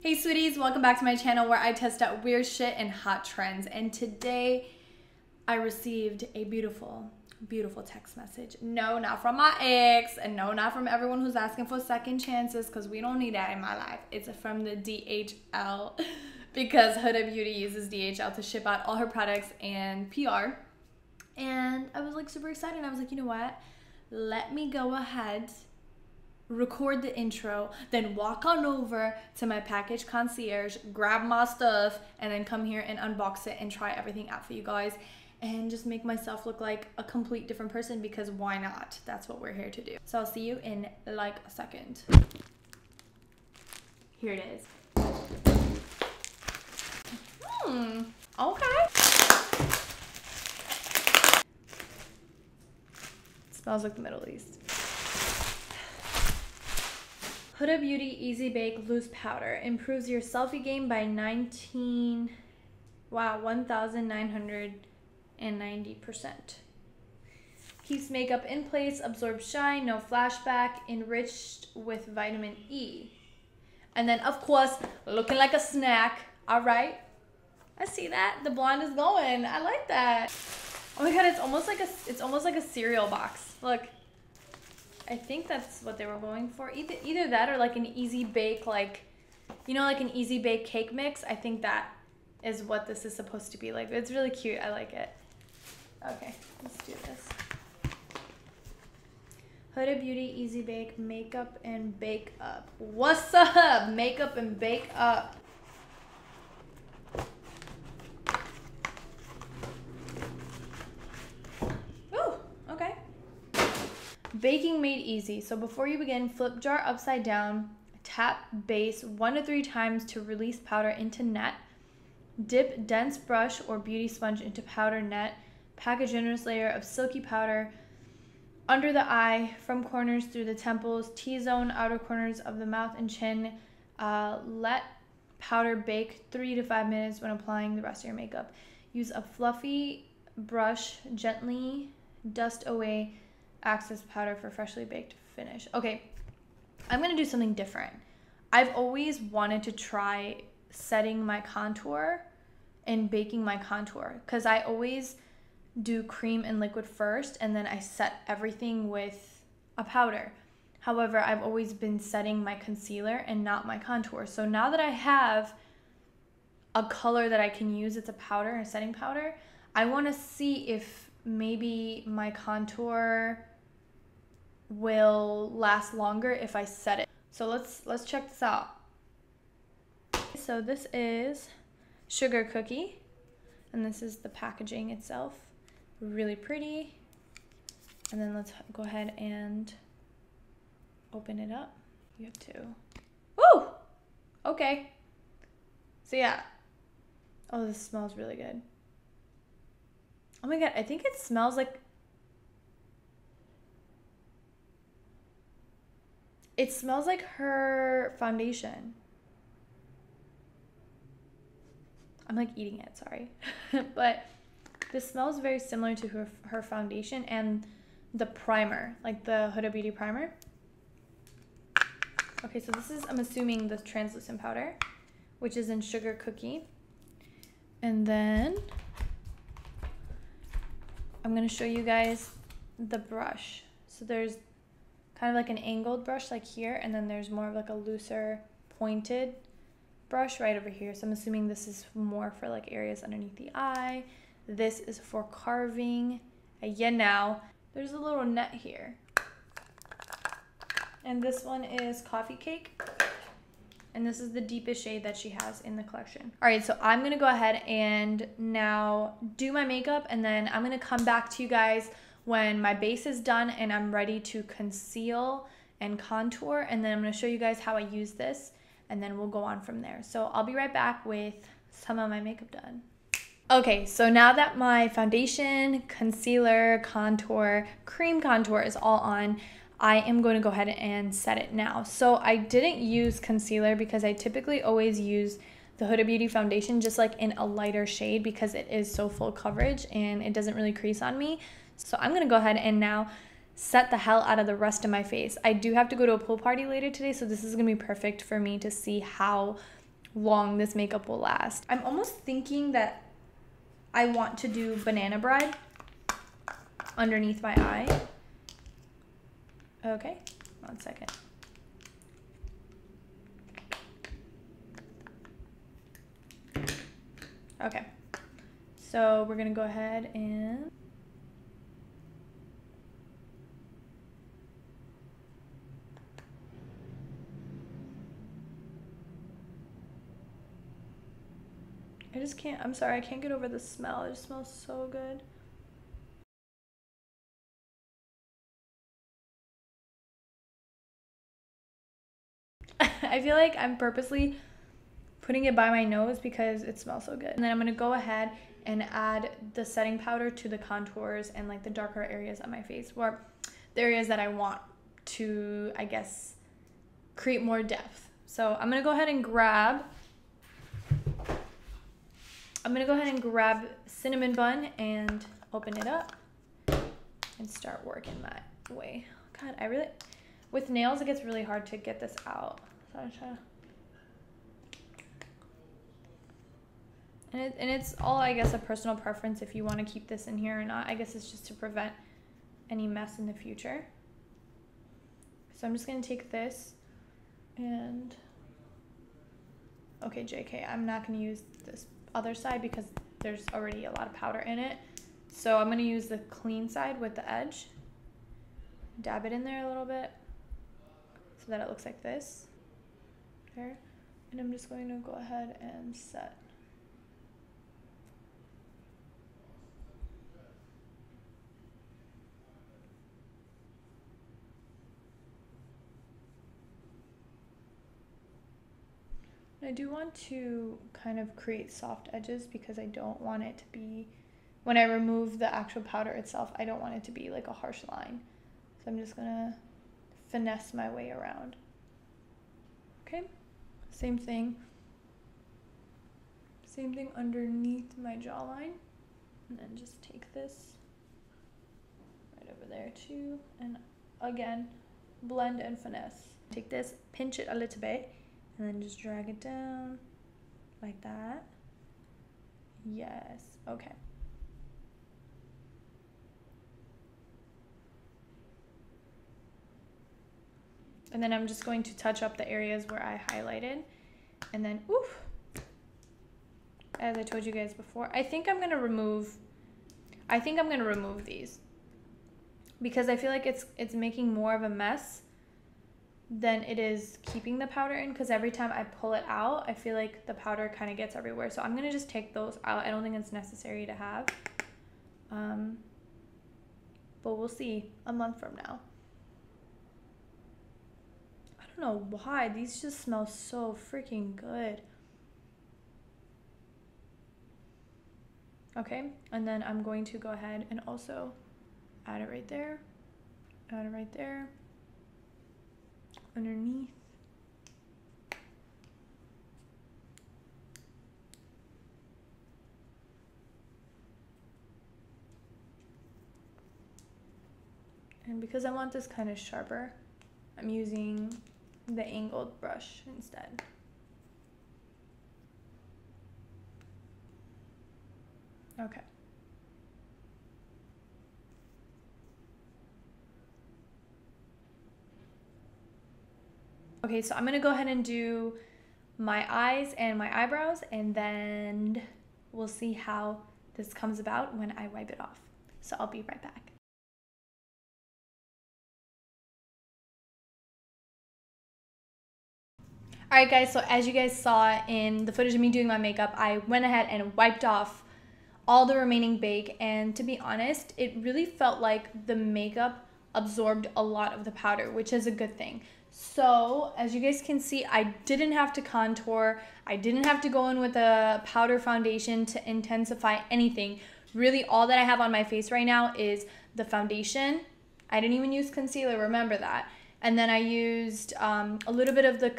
Hey sweeties, welcome back to my channel where I test out weird shit and hot trends. And today I received a beautiful text message. No, not from my ex, and no, not from everyone who's asking for second chances, because we don't need that in my life. It's from the DHL because Huda Beauty uses DHL to ship out all her products and PR. And I was like super excited. And I was like, you know what? Let me go ahead, record the intro, then walk on over to my package concierge, grab my stuff, and then come here and unbox it and try everything out for you guys and just make myself look like a complete different person, because why not? That's what we're here to do. So I'll see you in like a second. Here it is. Okay. It smells like the Middle East. Huda Beauty Easy Bake Loose Powder improves your selfie game by 1,990%. Keeps makeup in place, absorbs shine, no flashback, enriched with vitamin E. And then, of course, looking like a snack. All right. I see that. The blonde is going. I like that. Oh my God, it's almost like a cereal box. Look. I think that's what they were going for. Either that or like an easy bake, like, you know, like an easy bake cake mix. I think that is what this is supposed to be like. It's really cute. I like it. Okay, let's do this. Huda Beauty Easy Bake Makeup and Bake Up. What's up? Makeup and Bake Up. Baking made easy. So before you begin, flip jar upside down, tap base 1 to 3 times to release powder into net. Dip dense brush or beauty sponge into powder net. Pack a generous layer of silky powder under the eye, from corners through the temples, T-zone, outer corners of the mouth and chin. Let powder bake 3 to 5 minutes when applying the rest of your makeup. Use a fluffy brush, gently dust away excess powder for freshly baked finish. Okay, I'm gonna do something different. I've always wanted to try setting my contour and baking my contour, because I always do cream and liquid first and then I set everything with a powder. However, I've always been setting my concealer and not my contour. So now that I have a color that I can use, it's a powder, a setting powder, I want to see if maybe my contour will last longer if I set it. So let's check this out. So this is Sugar Cookie, and this is the packaging itself. Really pretty. And then let's go ahead and open it up. You have to. Woo! Okay. So yeah. Oh, this smells really good. Oh my God, I think it smells like, it smells like her foundation. I'm like eating it, sorry. But this smells very similar to her foundation and the primer, like the Huda Beauty primer. Okay, so this is, I'm assuming, the translucent powder, which is in Sugar Cookie. And then I'm gonna show you guys the brush. So there's kind of like an angled brush like here, and then there's more of like a looser pointed brush right over here. So I'm assuming this is more for like areas underneath the eye. This is for carving. Yeah, now there's a little net here. And this one is Coffee Cake. And this is the deepest shade that she has in the collection. All right, so I'm gonna go ahead and now do my makeup, and then I'm gonna come back to you guys when my base is done and I'm ready to conceal and contour, and then I'm gonna show you guys how I use this, and then we'll go on from there. So I'll be right back with some of my makeup done. Okay, so now that my foundation, concealer, contour, cream contour is all on, I am going to go ahead and set it now. So I didn't use concealer because I typically always use the Huda Beauty foundation just like in a lighter shade, because it is so full coverage and it doesn't really crease on me. So I'm gonna go ahead and now set the hell out of the rest of my face. I do have to go to a pool party later today, so this is gonna be perfect for me to see how long this makeup will last. I'm almost thinking that I want to do Banana Bride underneath my eye. Okay, 1 second. Okay, so we're gonna go ahead and I just can't, I'm sorry, I can't get over the smell. It just smells so good. I feel like I'm purposely putting it by my nose because it smells so good. And then I'm gonna go ahead and add the setting powder to the contours and like the darker areas on my face, or the areas that I want to, I guess, create more depth. So I'm gonna go ahead and grab cinnamon bun and open it up and start working that way. God, with nails it gets really hard to get this out. So I'm trying to, and it's all, I guess, a personal preference if you want to keep this in here or not. I guess it's just to prevent any mess in the future. So I'm just gonna take this and, okay, JK, I'm not gonna use this other side because there's already a lot of powder in it. So I'm gonna use the clean side with the edge. Dab it in there a little bit so that it looks like this. There. And I'm just going to go ahead and set. I do want to kind of create soft edges because I don't want it to be, when I remove the actual powder itself, I don't want it to be like a harsh line. So I'm just gonna finesse my way around. Okay, same thing underneath my jawline. And then just take this right over there too. And again, blend and finesse. Take this, pinch it a little bit, and then just drag it down like that. Yes, okay. And then I'm just going to touch up the areas where I highlighted. And then, oof, as I told you guys before, I think I'm gonna remove these because I feel like it's making more of a mess than it is keeping the powder in, because every time I pull it out, I feel like the powder kind of gets everywhere. So I'm gonna just take those out. I don't think it's necessary to have, but we'll see a month from now. I don't know why, these just smell so freaking good. Okay, and then I'm going to go ahead and also add it right there, underneath. And because I want this kind of sharper, I'm using the angled brush instead. Okay. Okay, so I'm gonna go ahead and do my eyes and my eyebrows, and then we'll see how this comes about when I wipe it off. So I'll be right back. Alright guys, so as you guys saw in the footage of me doing my makeup, I went ahead and wiped off all the remaining bake, and to be honest, it really felt like the makeup absorbed a lot of the powder, which is a good thing. So as you guys can see, I didn't have to contour, I didn't have to go in with a powder foundation to intensify anything. Really, all that I have on my face right now is the foundation. I didn't even use concealer, remember that. And then I used a little bit of the,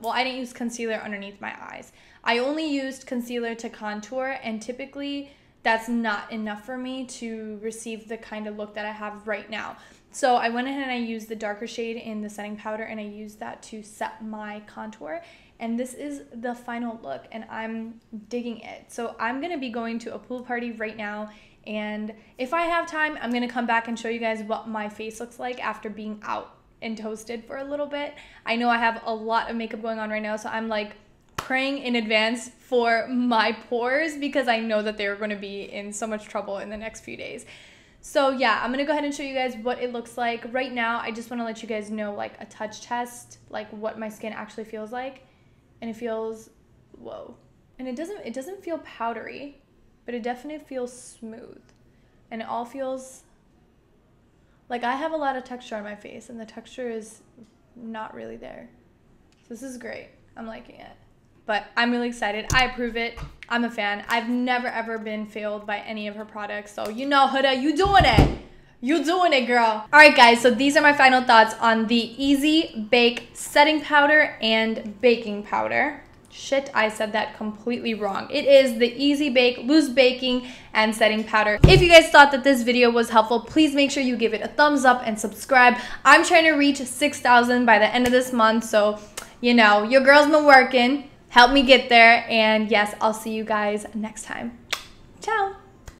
well, I didn't use concealer underneath my eyes. I only used concealer to contour, and typically that's not enough for me to receive the kind of look that I have right now. So I went ahead and I used the darker shade in the setting powder, and I used that to set my contour. And this is the final look, and I'm digging it. So I'm gonna be going to a pool party right now, and if I have time, I'm gonna come back and show you guys what my face looks like after being out and toasted for a little bit. I know I have a lot of makeup going on right now, so I'm like praying in advance for my pores because I know that they're gonna be in so much trouble in the next few days. So yeah, I'm gonna go ahead and show you guys what it looks like. Right now, I just wanna let you guys know like a touch test, like what my skin actually feels like. And it feels, whoa. And it doesn't feel powdery, but it definitely feels smooth. And it all feels, like I have a lot of texture on my face and the texture is not really there. So this is great, I'm liking it. But I'm really excited, I approve it, I'm a fan. I've never ever been failed by any of her products. So you know, Huda, you doing it. You doing it, girl. All right, guys, so these are my final thoughts on the Easy Bake setting powder and baking powder. Shit, I said that completely wrong. It is the Easy Bake Loose Baking and Setting Powder. If you guys thought that this video was helpful, please make sure you give it a thumbs up and subscribe. I'm trying to reach 6,000 by the end of this month, so, you know, your girl's been working. Help me get there, and yes, I'll see you guys next time. Ciao.